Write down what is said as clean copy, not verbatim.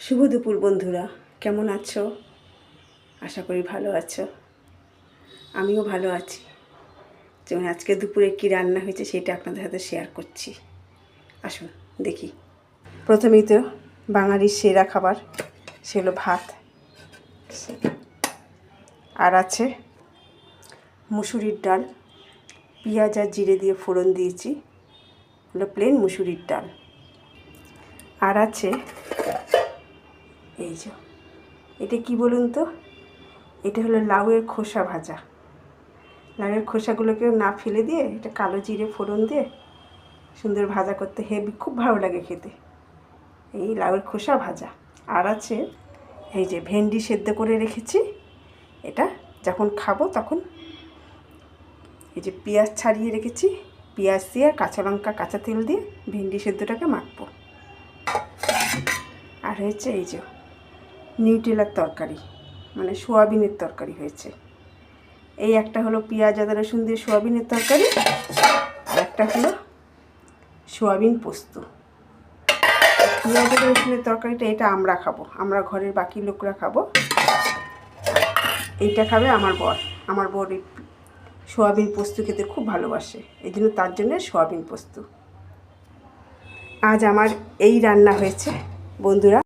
শুভ দুপুর বন্ধুরা, কেমন আছো? আশা করি ভালো আছো। আমিও ভালো আছি। যেমন আজকে দুপুরে কী রান্না হয়েছে সেটা আপনাদের সাথে শেয়ার করছি। আসুন দেখি। প্রথমেই তো বাঙালির সেরা খাবার, সেগুলো ভাত, আর আছে মুসুরির ডাল, পেঁয়াজ আর জিরে দিয়ে ফোড়ন দিয়েছি, হলো প্লেন মুসুরির ডাল। আর আছে এই যে, এটা কি বলুন তো, এটা হলো লাউয়ের খোসা ভাজা। লাউয়ের খোসাগুলোকে না ফেলে দিয়ে এটা কালো জিরে ফোড়ন দিয়ে সুন্দর ভাজা করতে হেভি খুব ভালো লাগে খেতে, এই লাউয়ের খোসা ভাজা। আর আছে এই যে ভেন্ডি সেদ্ধ করে রেখেছি, এটা যখন খাবো তখন এই যে পেঁয়াজ ছাড়িয়ে রেখেছি, পেঁয়াজ দিয়ে কাঁচা লঙ্কা কাঁচা তেল দিয়ে ভেন্ডি সেদ্ধটাকে মাখবো। আর হয়েছে এই যে নিউটেলার তরকারি, মানে সোয়াবিনের তরকারি হয়েছে। এই একটা হলো পেঁয়াজ আদা রসুন দিয়ে সোয়াবিনের তরকারি, আর একটা হলো সোয়াবিন পোস্ত। পেঁয়াজ আদা রসুনের তরকারিটা এটা আমরা খাবো, আমরা ঘরের বাকি লোকরা খাবো। এইটা খাবে আমার বর এই সোয়াবিন পোস্ত খেতে খুব ভালোবাসে, এই জন্য তার জন্য সোয়াবিন পোস্ত। আজ আমার এই রান্না হয়েছে বন্ধুরা।